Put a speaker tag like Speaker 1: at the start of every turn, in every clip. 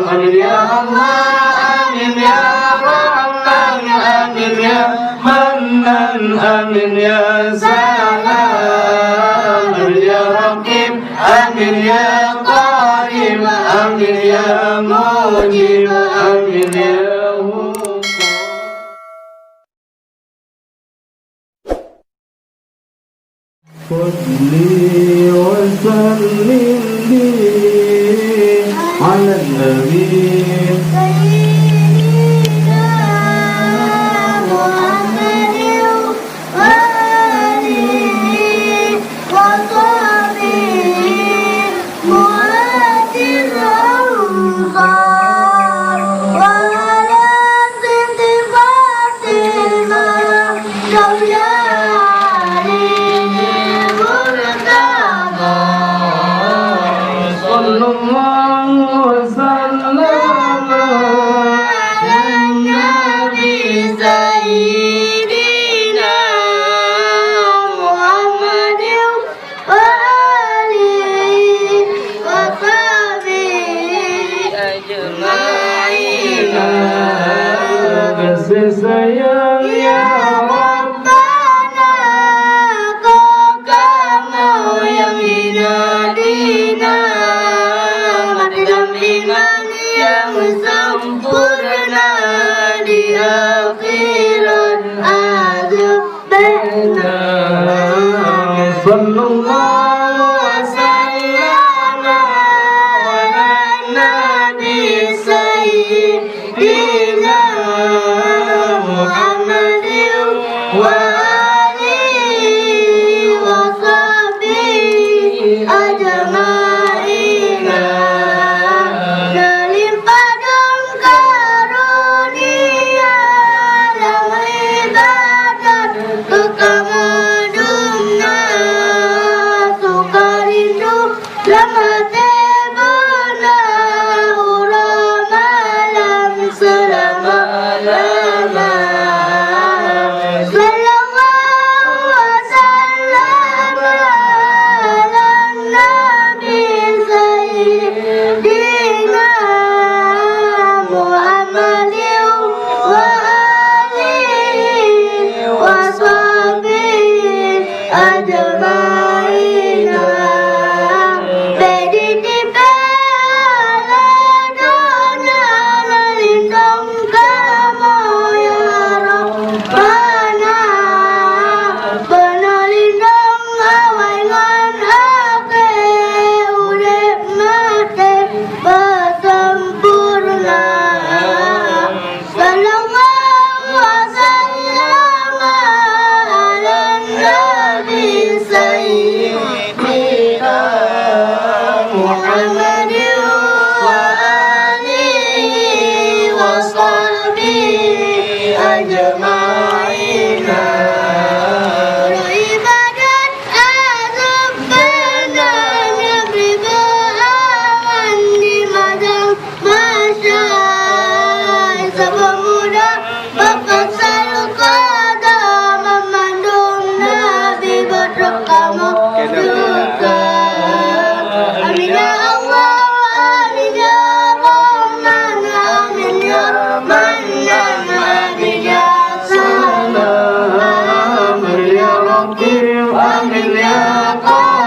Speaker 1: amin ya Allah, amin ya Rahman, amin ya Mannan, amin ya Salam, amin ya Raqib, amin ya Qarim, amin ya Mujib, amin ya صلي وسلم لي على النبي سيدنا محمد وآله وصحبه مهاجر الأنصار وعلى صدقات المولى sayang ya Rabbana, kau kamu yang hina dina, mati dalam iman yang sempurna, di akhirat azab benar. Sallallahu wasallam ala nabi sayyidina Muhammad wa alihi wa sahbihi ajma'in. Daripada karunia dalam ibadat kamu dunia, suka rindu lama tebuna urang malam selama-lama.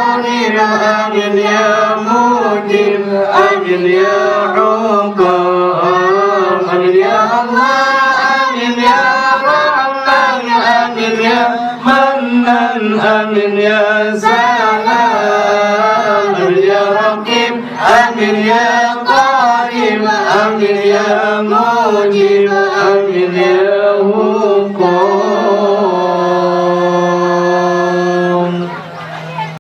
Speaker 1: Amin ya Mujib, amin ya Hukum, amin ya Allah, amin ya Rahman, amin ya Mannan, amin ya Salam, amin ya Raqib, amin ya Qarim, amin ya Mujib, amin ya Hukum.